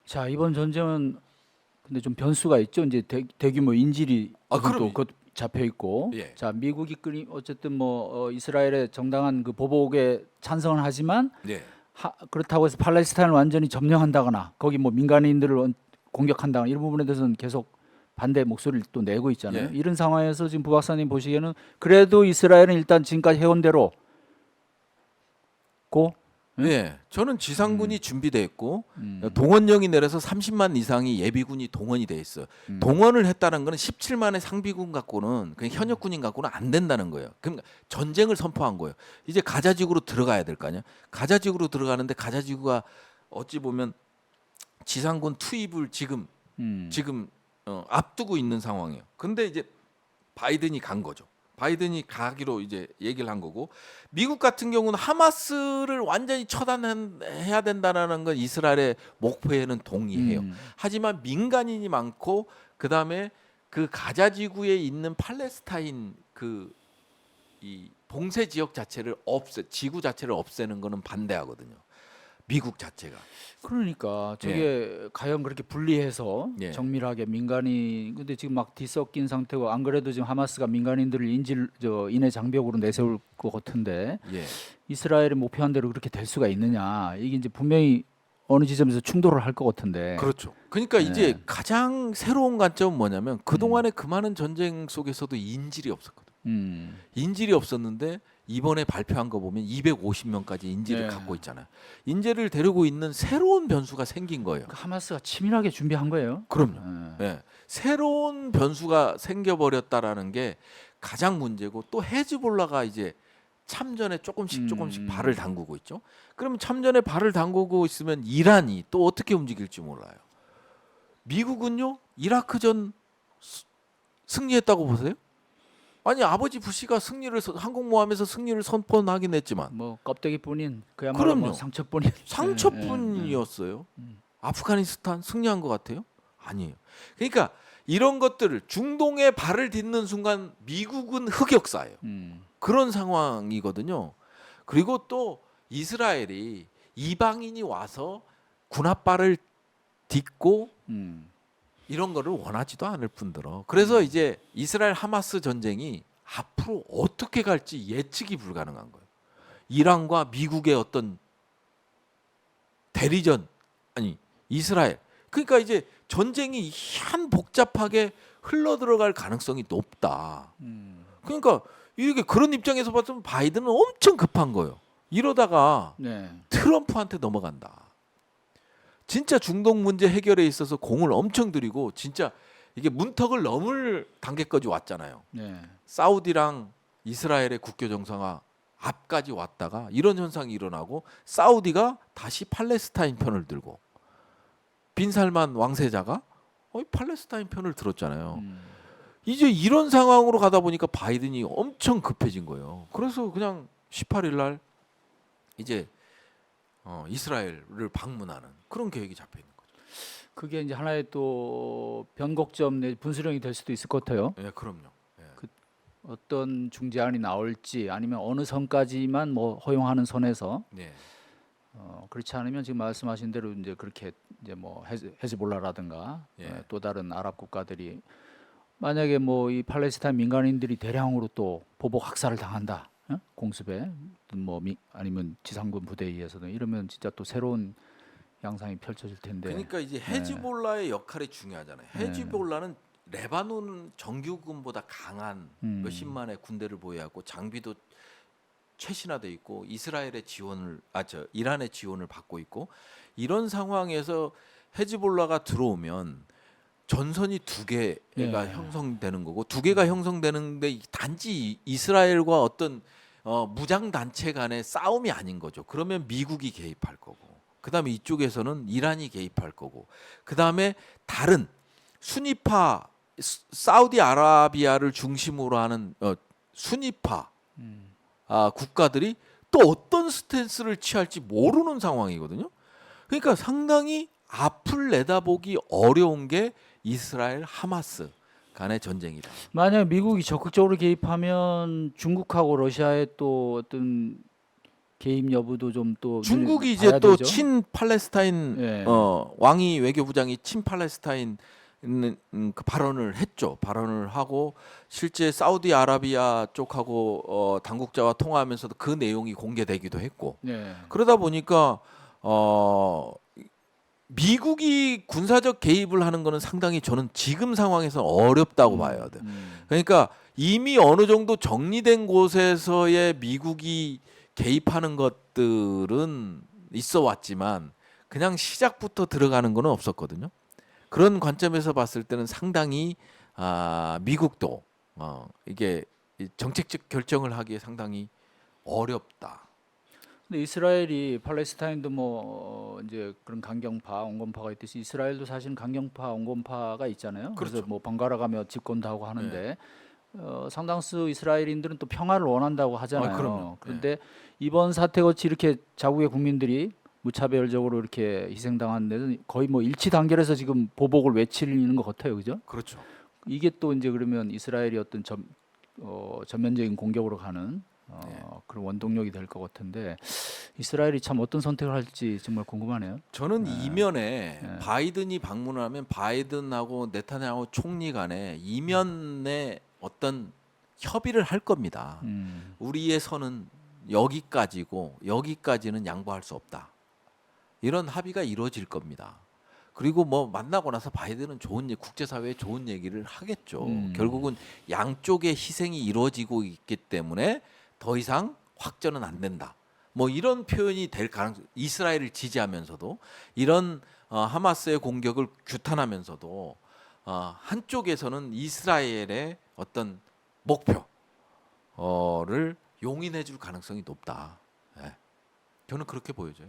자, 이번 전쟁은 근데 좀 변수가 있죠. 이제 대규모 인질이 그럼요. 또 잡혀 있고. 예. 자, 미국이 어쨌든 이스라엘의 정당한 그 보복에 찬성을 하지만 예. 그렇다고 해서 팔레스타인을 완전히 점령한다거나 거기 뭐 민간인들을 공격한다거나 이런 부분에 대해서는 계속 반대 목소리를 또 내고 있잖아요. 예. 이런 상황에서 지금 부 박사님 보시기에는 그래도 이스라엘은 일단 지금까지 해온 대로 고 응? 예. 저는 지상군이 준비돼 있고 동원령이 내려서 30만 이상이 예비군이 동원이 돼 있어요. 동원을 했다는 거는 17만의 상비군 갖고는 그냥 현역 군인 갖고는 안 된다는 거예요. 그러니까 전쟁을 선포한 거예요. 이제 가자지구로 들어가야 될 거 아니야. 가자지구로 들어가는데 가자지구가 어찌 보면 지상군 투입을 지금 앞두고 있는 상황이에요. 근데 이제 바이든이 간 거죠. 바이든이 가기로 이제 얘기를 한 거고, 미국 같은 경우는 하마스를 완전히 처단해야 된다는 건 이스라엘의 목표에는 동의해요. 하지만 민간인이 많고 그다음에 그 가자 지구에 있는 팔레스타인 이 봉쇄 지역 자체를 지구 자체를 없애는 거는 반대하거든요. 미국 자체가. 그러니까 저게 예. 과연 그렇게 분리해서 예. 정밀하게 민간인 근데 지금 막 뒤섞인 상태고 안 그래도 지금 하마스가 민간인들을 인해 장벽으로 내세울 것 같은데 예. 이스라엘이 목표한 대로 그렇게 될 수가 있느냐 이게 이제 분명히 어느 지점에서 충돌을 할 것 같은데 그렇죠. 그러니까 이제 네. 가장 새로운 관점은 뭐냐면 그동안에 그 많은 전쟁 속에서도 인질이 없었거든. 인질이 없었는데 이번에 발표한 거 보면 250명까지 인질을 네. 갖고 있잖아요. 인질을 데리고 있는 새로운 변수가 생긴 거예요. 그 하마스가 치밀하게 준비한 거예요. 그럼요. 예. 예. 새로운 변수가 생겨버렸다라는 게 가장 문제고, 또 헤즈볼라가 이제 참전에 조금씩 발을 담그고 있죠. 그러면 참전에 발을 담그고 있으면 이란이 또 어떻게 움직일지 몰라요. 미국은요, 이라크전 승리했다고 보세요? 아니, 아버지 부시가 항공모함에서 승리를 선포하긴 했지만 뭐 껍데기뿐인 그야말로 그럼요. 상처뿐인 상처뿐이었어요. 아프가니스탄 승리한 것 같아요? 아니에요. 그러니까 이런 것들을 중동에 발을 딛는 순간 미국은 흑역사예요. 그런 상황이거든요. 그리고 또 이스라엘이 이방인이 와서 군합발을 딛고 이런 거를 원하지도 않을 뿐더러, 그래서 이제 이스라엘 하마스 전쟁이 앞으로 어떻게 갈지 예측이 불가능한 거예요. 이란과 미국의 어떤 대리전, 아니 이스라엘, 그러니까 이제 전쟁이 한 복잡하게 흘러 들어갈 가능성이 높다. 그러니까 이게 그런 입장에서 봤으면 바이든은 엄청 급한 거예요. 이러다가 네. 트럼프한테 넘어간다. 진짜 중동 문제 해결에 있어서 공을 엄청 들이고 진짜 이게 문턱을 넘을 단계까지 왔잖아요. 네. 사우디랑 이스라엘의 국교 정상화 앞까지 왔다가 이런 현상이 일어나고 사우디가 다시 팔레스타인 편을 들고 빈살만 왕세자가 팔레스타인 편을 들었잖아요. 이제 이런 상황으로 가다 보니까 바이든이 엄청 급해진 거예요. 그래서 그냥 18일 날 이제 이스라엘을 방문하는 그런 계획이 잡혀 있는 거죠. 그게 이제 하나의 또 변곡점 내 분수령이 될 수도 있을 것 같아요. 예, 그럼요. 예. 어떤 중재안이 나올지 아니면 어느 선까지만 뭐 허용하는 선에서 예. 그렇지 않으면 지금 말씀하신 대로 이제 그렇게 이제 뭐 헤즈볼라라든가 예. 또 다른 아랍 국가들이 만약에 뭐 이 팔레스타인 민간인들이 대량으로 또 보복 학살을 당한다. 공습에 아니면 지상군 부대에 의해서든 이러면 진짜 또 새로운 양상이 펼쳐질 텐데. 그러니까 이제 헤즈볼라의 역할이 중요하잖아요. 헤즈볼라는 레바논 정규군보다 강한 몇십만의 군대를 보유하고 장비도 최신화돼 있고 이스라엘의 이란의 지원을 받고 있고, 이런 상황에서 헤즈볼라가 들어오면 전선이 두 개가 형성되는 거고, 두 개가 형성되는데 단지 이스라엘과 어떤 무장 단체 간의 싸움이 아닌 거죠. 그러면 미국이 개입할 거고, 그다음에 이쪽에서는 이란이 개입할 거고, 그다음에 다른 순위파 사우디아라비아를 중심으로 하는 순위파 국가들이 또 어떤 스탠스를 취할지 모르는 상황이거든요. 그러니까 상당히 앞을 내다보기 어려운 게 이스라엘 하마스 간의 전쟁이다. 만약 미국이 적극적으로 개입하면 중국하고 러시아의 또 어떤 개입 여부도 좀 또 중국이 봐야 이제 또 되죠. 친 팔레스타인 예. 왕이 외교부장이 친 팔레스타인 그 발언을 했죠. 발언을 하고 실제 사우디아라비아 쪽하고 당국자와 통화하면서도 그 내용이 공개되기도 했고 네. 그러다 보니까 미국이 군사적 개입을 하는 거는 상당히 저는 지금 상황에서 어렵다고 봐야 돼요. 그러니까 이미 어느 정도 정리된 곳에서의 미국이 개입하는 것들은 있어 왔지만 그냥 시작부터 들어가는 거는 없었거든요. 그런 관점에서 봤을 때는 상당히 미국도 이게 이 정책적 결정을 하기에 상당히 어렵다. 근데 이스라엘이 팔레스타인도 뭐 이제 그런 강경파, 온건파가 있듯이 이스라엘도 사실은 강경파, 온건파가 있잖아요. 그래서 그렇죠. 뭐 번갈아 가며 집권도 하고 하는데 상당수 이스라엘인들은 또 평화를 원한다고 하잖아요. 그럼요. 그런데 이번 사태 거치 이렇게 자국의 국민들이 무차별적으로 이렇게 희생당한 데는 거의 뭐 일치 단결해서 지금 보복을 외치는 것 같아요, 그죠? 그렇죠. 이게 또 이제 그러면 이스라엘이 어떤 전면적인 공격으로 가는 네. 그런 원동력이 될 것 같은데 이스라엘이 참 어떤 선택을 할지 정말 궁금하네요. 저는 이면에 바이든이 방문을 하면 바이든하고 네타냐후 총리 간에 이면에 어떤 협의를 할 겁니다. 우리의 선은 여기까지고 여기까지는 양보할 수 없다. 이런 합의가 이루어질 겁니다. 그리고 뭐 만나고 나서 바이든은 국제사회에 좋은 얘기를 하겠죠. 결국은 양쪽의 희생이 이루어지고 있기 때문에 더 이상 확전은 안 된다. 뭐 이런 표현이 될 가능성. 이스라엘을 지지하면서도 이런 하마스의 공격을 규탄하면서도 한쪽에서는 이스라엘의 어떤 목표를 용인해줄 가능성이 높다. 예. 저는 그렇게 보여져요.